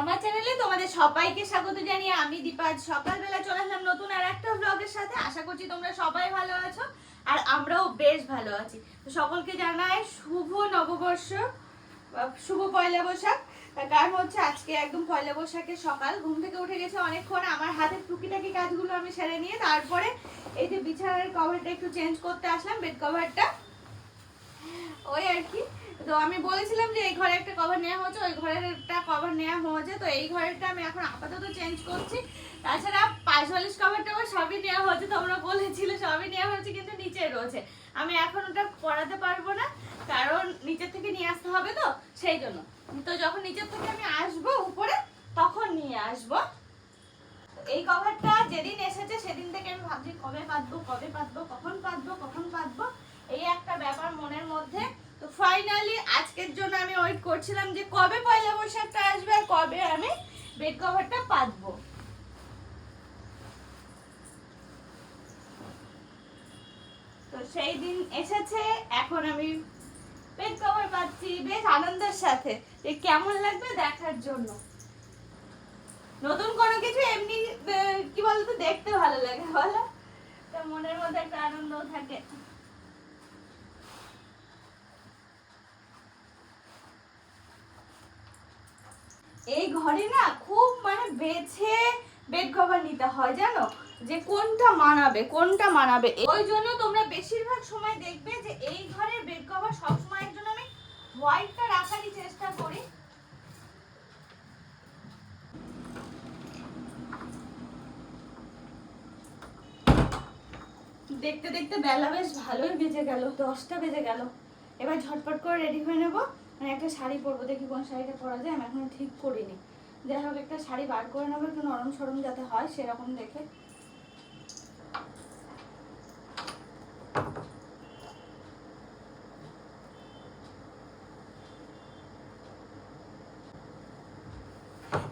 আমার চ্যানেলে তোমাদের সবাইকে স্বাগত জানিয়ে আমি দীপা আজ সকালবেলা চলে আসলাম নতুন আর একটা ব্লগের সাথে। আশা করছি তোমরা সবাই ভালো আছো আর আমরাও বেশ ভালো আছি। তো সকলকে জানাই শুভ নববর্ষ, শুভ পয়লা বৈশাখ। তার কারণ হচ্ছে আজকে একদম পয়লা বৈশাখের সকাল, ঘুম থেকে উঠে গেছে অনেকক্ষণ, আমার হাতের টুকিটাকি কাজগুলো আমি সেরে নিয়ে তারপরে এই যে বিছানার কভারটা একটু চেঞ্জ করতে আসলাম, বেড কভারটা ওই আর কি। তো আমি বলেছিলাম যে এই ঘরে একটা কভার নেওয়া হয়েছে, ওই ঘরের একটা কভার নেওয়া হয়েছে, তো এই ঘরেরটা আমি এখন আপাতত চেঞ্জ করছি। তাছাড়া 45 কভারটা সবই নেওয়া হয়েছে, তোমরা বলেছিলে সবই নেওয়া হয়েছে, কিন্তু নিচে রয়েছে। আমি এখন ওটা পরাতে পারবো না, কারণ নিচের থেকে নিয়ে আসতে হবে, তো সেই জন্য। তো যখন নিচের থেকে আমি আসবো উপরে তখন নিয়ে আসবো। এই কভারটা যেদিন এসেছে সেদিন থেকে আমি ভাবছি কবে পাতবো কখন পাতবো এই একটা ব্যাপার মনের মধ্যে। তো ফাইনালি আজকের জন্য আমি ওয়েট করছিলাম যে কবে পয়লা বৈশাখটা আসবে আর কবে আমি বেড কভারটা পাতবো। তো সেই দিন এসেছে, এখন আমি বেড কভার পাচ্ছি বেশ আনন্দের সাথে। কেমন লাগবে দেখার জন্য। নতুন কোনো কিছু এমনি কি বলতো দেখতে ভালো লাগে বলো, তো মনের মধ্যে একটা আনন্দ থাকে। এই ঘরে না খুব মানে বেছে বেড কভার নিতে হয় জানো, যে কোনটা মানাবে। ওই জন্য তোমরা বেশিরভাগ সময় দেখবে যে এই ঘরের বেড কভার সব সময়ের জন্য আমি হোয়াইটটা রাখারই চেষ্টা করি। দেখতে দেখতে বেলা বেশ ভালোই বেজে গেল, 10টা বেজে গেল। এবার ঝটপট করে রেডি হয়ে নেবো, মানে একটা শাড়ি পরবো, দেখি কোন শাড়িটা পরা যায়, আমি এখনো ঠিক করিনি। যাই হোক একটা শাড়ি বার করে নেবো, একটু নরম সরম যাতে হয় সেরকম দেখে।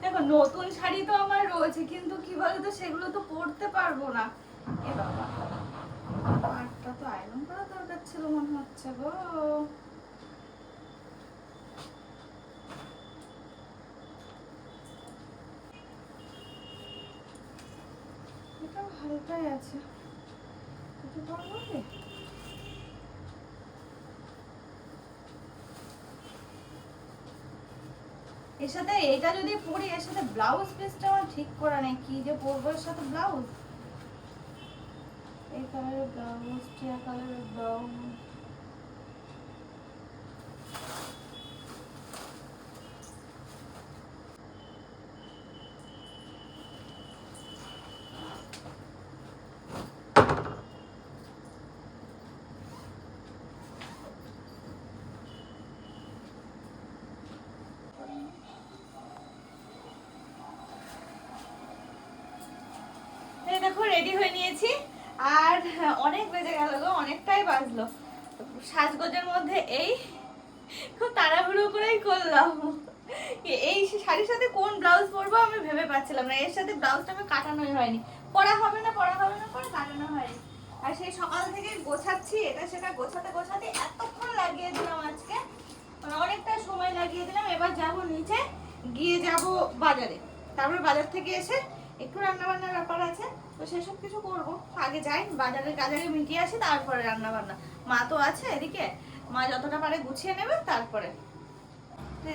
দেখো নতুন শাড়ি তো আমার রয়েছে, কিন্তু কি বলতো সেগুলো তো পরতে পারবো না। এ বাবা, পাটটা তো আয়রন করা দরকার ছিল মনে হচ্ছে গো। এটা হালকাই আছে, এটা পরবো কি? এর সাথে এটা যদি পরি, এর সাথে ব্লাউজ পিসটা আমার ঠিক করা নেই, কি যে পরবো এর সাথে ব্লাউজ। এই কালারের ব্লাউজ, টিয়া কালারের ব্লাউজ, দেখো রেডি হয়ে নিয়েছি। আর অনেক বেজে গেল গো, অনেকটাই বাজলো। সাজগোজের মধ্যে এই খুব তাড়াহুড়ো করেই করলাম। এই শাড়ির সাথে কোন ব্লাউজ পরবো আমি ভেবে পাচ্ছিলাম না, এর সাথে ব্লাউজটা আমি কাটানোই হয়নি, পরা হবে না করে কাটানো হয়নি। আর সেই সকাল থেকে গোছাচ্ছি, এটা সেটা গোছাতে এতক্ষণ লাগিয়ে দিলাম আজকে, মানে অনেকটা সময় লাগিয়ে দিলাম। এবার যাব নিচে, গিয়ে যাব বাজারে, তারপরে বাজার থেকে এসে একটু রান্না বান্নার ব্যাপার আছে, তো সেসব কিছু করবো। আগে যাই বাজারে মিটিয়ে আসি, তারপরে রান্না বান্না। মা তো আছে এদিকে, মা যতটা পারে গুছিয়ে নেবে তারপরে।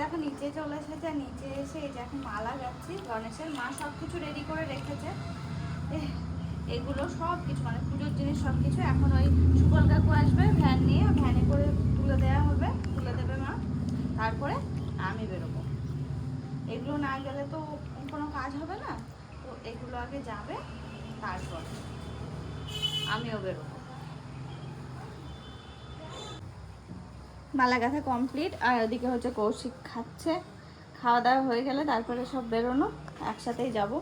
দেখো নিচে চলে এসেছে, নিচে এসে এই যে এখন মালা গাচ্ছি গণেশের। মা সব কিছু রেডি করে রেখেছে, এগুলো সব কিছু মানে পুজোর জিনিস সব কিছু। এখন ওই সুবল কাকু আসবে ভ্যান নিয়ে, ভ্যানে করে তুলে দেবে মা, তারপরে আমি বেরোবো। এগুলো না গেলে তো কোনো কাজ হবে না, তো এগুলো আগে যাবে, তারপর আমিও বেরোবো। মালা গাঁথা কমপ্লিট, আর ওদিকে হচ্ছে কৌশিক খাচ্ছে। খাওয়া দাওয়া হয়ে গেলে তারপরে সব বেরোনো, একসাথেই যাব।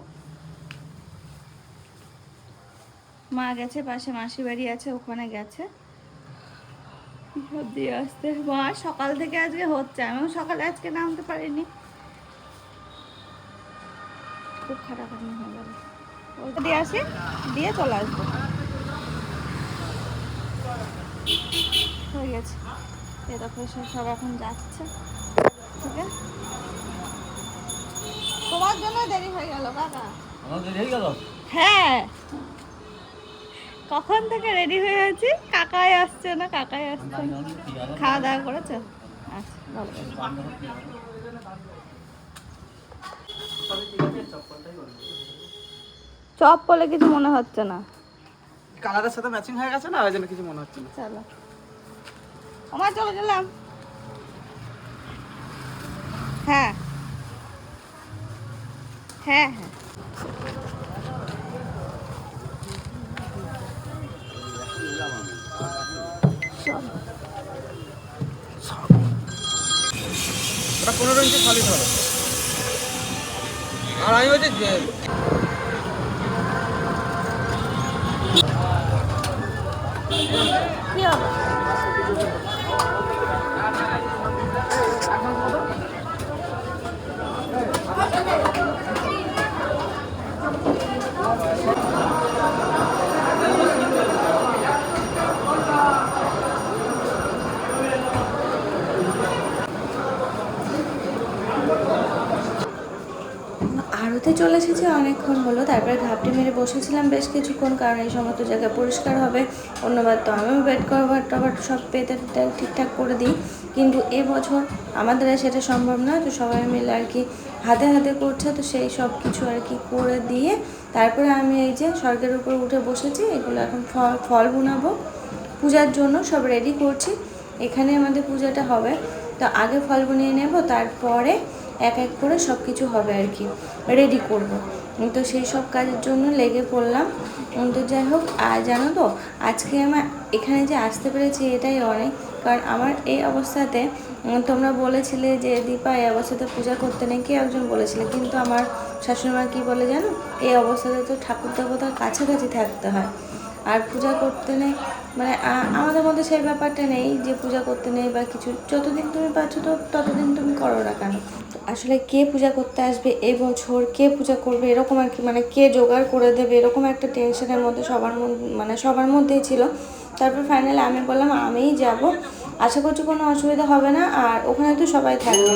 মা গেছে পাশে, মাসি বাড়ি আছে, ওখানে গেছে দিয়ে আসতে। মা সকাল থেকে আজকে হচ্ছে, আমিও সকালে আজকে নামতে পারিনি, খুব খারাপ হয়ে গেল। ওইটা দিয়ে আসি, দিয়ে চলে আসবো, হয়ে গেছে। এরকম সব এখন যাচ্ছে, ঠিক আছে। তোমার জন্য দেরি হয়ে গেল কাকা। আমার দেরি হয়ে গেল? হ্যাঁ, কখন থেকে রেডি হয়ে আছি, কাকাই আসছে না, কাকাই আসছে না। খাওয়া দাওয়া করেছো? আচ্ছা ভালো। চপ বলে কিছু মনে হচ্ছে না, কালারের সাথে ম্যাচিং হয়ে গেছে না, ওই জন্য কিছু মনে হচ্ছে না। চলো আমার চলে গেলাম। হ্যাঁ হ্যাঁ হ্যাঁ ওটা 15 ইঞ্চি সলিড হবে। আর আমি বলছি যে কি হবে? আরতে চলে এসেছে অনেকক্ষণ হলো, তারপরে ঘাপটি মেরে বসেছিলাম বেশ কিছুক্ষণ, কারণ এই সমস্ত জায়গা পরিষ্কার হবে। অন্যবার তো আমিও বেড কভার টভার সব পেতে ঠিকঠাক করে দিই, কিন্তু এবছর আমাদের আর সেটা সম্ভব না। তো সবাই মিলে আর কি হাতে হাতে করছে, তো সেই সব কিছু আর কি করে দিয়ে তারপরে আমি এই যে স্বর্গের উপর উঠে বসেছি। এগুলো এখন ফল বুনাবো পূজার জন্য, সব রেডি করছি। এখানে আমাদের পূজাটা হবে, তো আগে ফল বুনিয়ে নেব, তারপরে এক এক করে সব কিছু হবে আর কি, রেডি করব। তো সেই সব কাজের জন্য লেগে পড়লাম। তো যাই হোক, আর জানো তো আজকে আমার এখানে যে আসতে পেরেছি এটাই অনেক, কারণ আমার এই অবস্থাতে তোমরা বলেছিলে যে দীপা এই অবস্থাতে পূজা করতে নেই, কে একজন বলেছিলে, কিন্তু আমার শাশুড়িমা কী বলে জানো, এই অবস্থাতে তো ঠাকুর দেবতার কাছাকাছি থাকতে হয়, আর পূজা করতে নেই মানে আমাদের মধ্যে সেই ব্যাপারটা নেই যে পূজা করতে নেই বা কিছু। যতদিন তুমি পাচ্ছ তো ততদিন তুমি করো না কেন। আসলে কে পূজা করতে আসবে এবছর, কে পূজা করবে এরকম আর কি, মানে কে জোগাড় করে দেবে এরকম একটা টেনশনের মধ্যে সবার মধ্যেই ছিল। তারপর ফাইনালি আমি বললাম আমিই যাব, আশা করছি কোনো অসুবিধা হবে না, আর ওখানে তো সবাই থাকবে।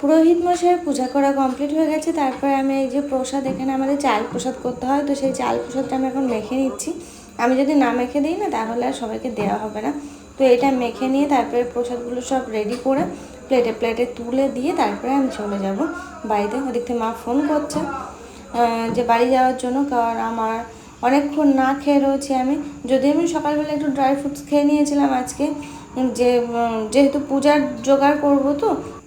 পুরোহিত মশাইয়ের পূজা করা কমপ্লিট হয়ে গেছে। তারপরে আমি এই যে প্রসাদ, এখানে আমাদের চাল প্রসাদ করতে হয়, তো সেই চাল প্রসাদটা আমি এখন মেখে নিচ্ছি। আমি যদি না মেখে দিই না তাহলে আর সবাইকে দেওয়া হবে না, তো এটা মেখে নিয়ে তারপরে প্রসাদগুলো সব রেডি করে প্লেটে তুলে দিয়ে তারপরে আমি চলে যাব বাড়িতে। ওদিক থেকে মা ফোন করছে যে বাড়ি যাওয়ার জন্য, কারণ আমার অনেকক্ষণ না খেয়ে রয়েছি আমি। যদি আমি সকালবেলা একটু ড্রাই ফ্রুটস খেয়ে নিয়েছিলাম আজকে, যেহেতু পূজার জোগাড় করবো,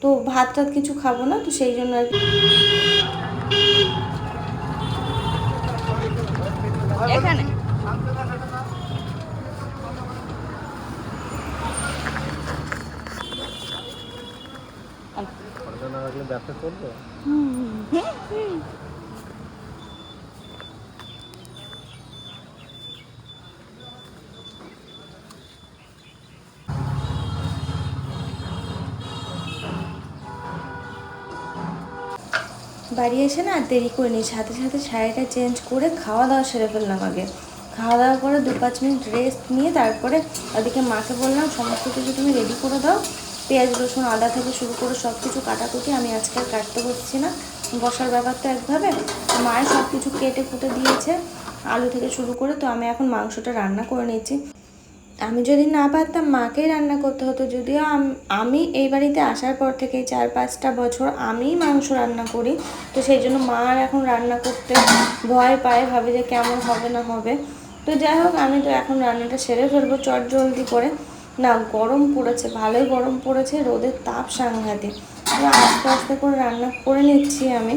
তো ভাত টাত কিছু খাবো না, তো সেই জন্য আর কি। এখানে ব্যবসা করবো। বাড়ি এসে না আর দেরি করিনি, সাথে সাথে শাড়িটা চেঞ্জ করে খাওয়া দাওয়া সেরে ফেললাম। আগে খাওয়া দাওয়া করে 2-5 মিনিট রেস্ট নিয়ে তারপরে ওদিকে মাকে বললাম সমস্ত কিছু তুমি রেডি করে দাও, পেঁয়াজ রসুন আদা থেকে শুরু করে সব কিছু কাটাকুটি আমি আজকে আর কাটতে বসছি না, বসার ব্যাপার তো একভাবে। মায়ের সব কিছু কেটে কুটে দিয়েছে, আলু থেকে শুরু করে। তো আমি এখন মাংসটা রান্না করে নিচ্ছি। আমি যদি না পারতাম মাকেই রান্না করতে হতো, যদিও আমি এই বাড়িতে আসার পর থেকে 4-5টা বছর আমিই মাংস রান্না করি, তো সেই জন্য মা আর এখন রান্না করতে ভয় পায়, ভাবে যে কেমন হবে না হবে। তো যাই হোক, আমি তো এখন রান্নাটা সেরে ফেলবো চট জলদি করে। না গরম পড়েছে, ভালোই গরম পড়েছে, রোদের তাপ সাংঘাতিক। আস্তে আস্তে করে রান্না করে নিচ্ছি আমি,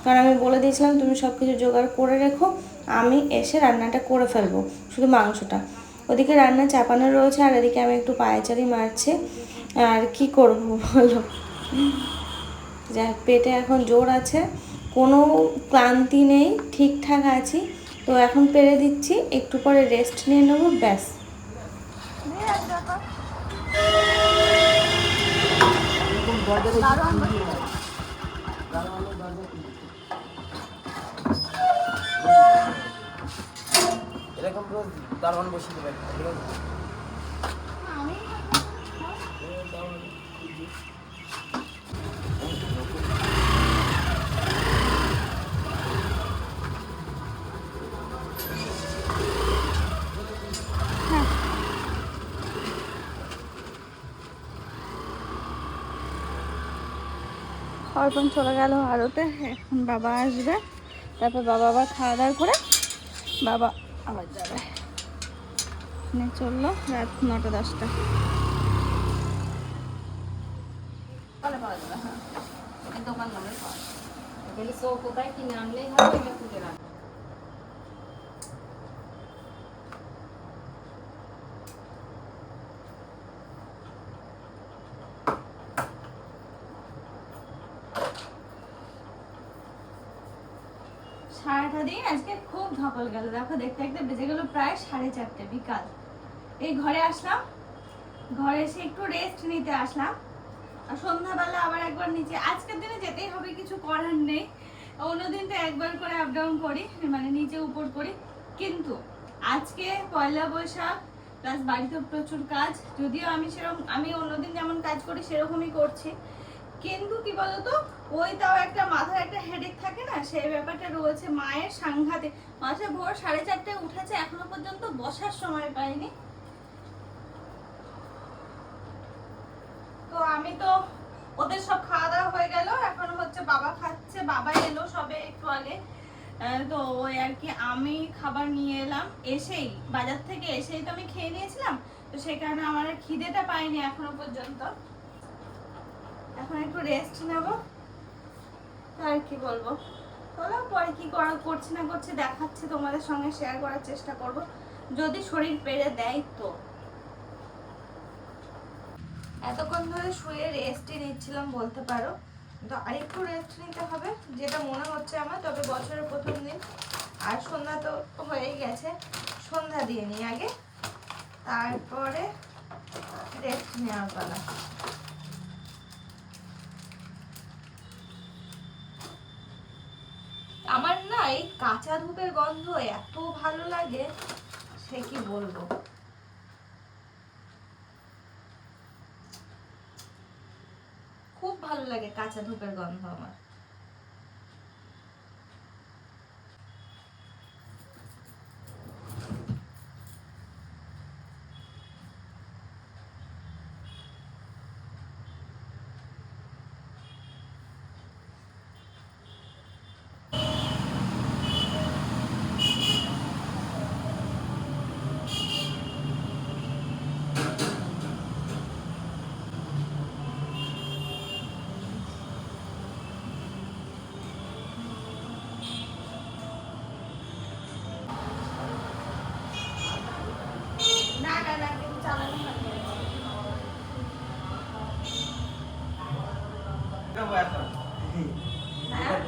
কারণ আমি বলে দিয়েছিলাম তুমি সব কিছু জোগাড় করে রেখো, আমি এসে রান্নাটা করে ফেলবো, শুধু মাংসটা। ওদিকে রান্না চাপানো রয়েছে আর এদিকে আমি একটু পায়চারি মারছি, আর কি করব বলো। যা পেটে এখন জোর আছে, কোনো ক্লান্তি নেই, ঠিকঠাক আছি। তো এখন পেরে দিচ্ছি, একটু পরে রেস্ট নিয়ে নেবো, ব্যাস। দারোয়ান বসিয়ে দেবে। এরকম রোজ দারোয়ান বসিয়ে দেবে ঠিক আছে? আমি অর্পণ চলে গেল আড়তে, এখন বাবা আসবে, তারপর বাবা আবার খাওয়া দাওয়া করে বাবা আবার যাবে। চললো রাত 9টা-10টা। পাওয়া যাবে, হ্যাঁ দোকান নামে পাওয়া যাবে। সো কোথায় কিনে আনলেই হবে, এটা কুটে রাখবে। সারাটা দিন আজকে খুব ধকল গেল। দেখো দেখতে দেখতে বেজে গেল প্রায় 4:30 বিকাল। এই ঘরে আসলাম, ঘরে এসে একটু রেস্ট নিতে আসলাম, আর সন্ধ্যাবেলা আবার একবার নিচে। আজকের দিনে যেতেই হবে, কিছু করার নেই। অন্যদিন তো একবার করে আপ ডাউন করি, মানে নিচে উপর করি, কিন্তু আজকে পয়লা বৈশাখ প্লাস বাড়িতে প্রচুর কাজ। যদিও আমি অন্যদিন যেমন কাজ করি সেরকমই করছি, কিন্তু কি বলতো ওই তাও একটা মাথার একটা হেডেক থাকে না, সেই ব্যাপারটা রয়েছে। মায়ের সাংঘাতে, মাসে ভোর 4:30টায় উঠেছে, এখনো পর্যন্ত বসার সময় পাইনি। তো আমি তো ওদের সব খাওয়া দাওয়া হয়ে গেল, এখন হচ্ছে বাবা খাচ্ছে, বাবা এলো সবে একটু আগে। তো ওই আর কি আমি খাবার নিয়ে এলাম এসেই, বাজার থেকে এসেই তো আমি খেয়ে নিয়েছিলাম, তো সেই কারণে আমার আর খিদেটা পাইনি এখনো পর্যন্ত। এখন একটু রেস্ট নেব, আর কি বলবো, চলো পরে কি করছি না করছি দেখাচ্ছি, তোমাদের সঙ্গে শেয়ার করার চেষ্টা করব, যদি শরীর পেরে দেয় তো। এতক্ষণ ধরে শুয়ে রেস্টই নিচ্ছিলাম বলতে পারো, তো আরেকটু রেস্ট নিতে হবে যেটা মনে হচ্ছে আমার। তবে বছরের প্রথম দিন, আর সন্ধ্যা তো হয়েই গেছে, সন্ধ্যা দিয়ে নিই আগে, তারপরে রেস্ট নেওয়ার পালা। আমার না এই কাঁচা ধূপের গন্ধ এত ভালো লাগে, সে কি বলবো। খুব ভালো লাগে কাঁচা ধূপের গন্ধ আমার। না না না, কিন্তু চালানো হয়নি। হ্যাঁ?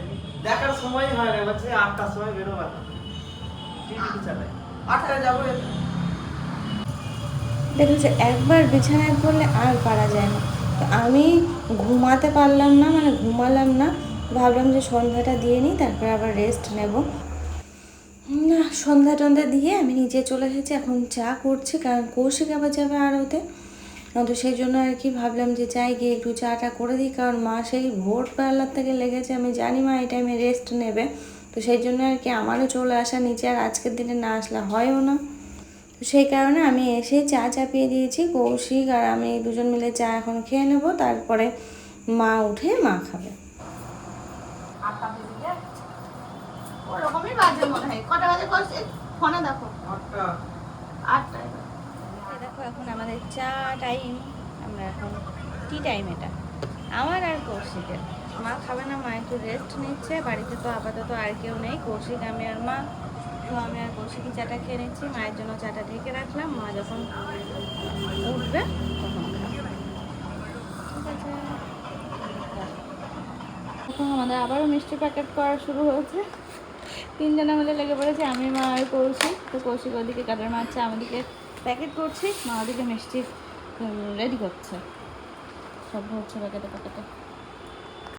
দেখার সময় হয় না, বলছে 8টার সময় বেরোবো, এখন টিভি চালাই 8টায় যাবো। দেখেছে একবার বিছানায় পড়লে আর পারা যায় না। তো আমি ঘুমাতে পারলাম না, মানে ঘুমালাম না, ভাবলাম যে সন্ধ্যাটা দিয়ে নিই, তারপর আবার রেস্ট নেব। না, সন্ধ্যা টন্ধ্যা দিয়ে আমি নিচে চলে এসেছি, এখন চা করছি, কারণ কৌশিক আবার যাবে আড়তে। তো সেই জন্য আর কি ভাবলাম যে যাই গিয়ে একটু চাটা করে দিই, কারণ মা সেই ভোরবেলার থেকে লেগেছে। আমি জানি মা এই টাইমে রেস্ট নেবে, তো সেই জন্য আর কি আমারও চলে আসা নিচে, আর আজকের দিনে না আসলে হয়ও না। তো সেই কারণে আমি এসে চা চাপিয়ে দিয়েছি, কৌশিক আর আমি দুজন মিলে চা এখন খেয়ে নেব, তারপরে মা উঠে মা খাবে। 8টা বেজে গেছে, ওরকমই বাজে মনে হয়। কটা বাজে কৌশিক? ফোনে দেখো 8টায়। দেখো এখন আমাদের চা টাইম, আমরা এখন টি টাইম, এটা আমার আর কৌশিকের। মা খাবে না, মা একটু রেস্ট নিচ্ছে, বাড়িতে তো আপাতত আর কেউ নেই, কৌশিক আমি আর মা। তো আমি আর কৌশিকই চাটা খেয়ে নিচ্ছি, মায়ের জন্য চাটা ঢেকে রাখলাম, মা যখন উঠবে তখন খাবে। ঠিক আছে, এখন আমাদের আবারও মিষ্টি প্যাকেট করা শুরু হয়েছে। 3 জনে মিলে লেগে পড়েছে, আমি মা আর কৌশিক। তো কৌশিক ওদিকে কাটার মারছে, আমাদেরকে প্যাকেট করছি, মা ওদিকে মিষ্টি রেডি করছে। সব ভরছে প্যাকেটে প্যাকেটে।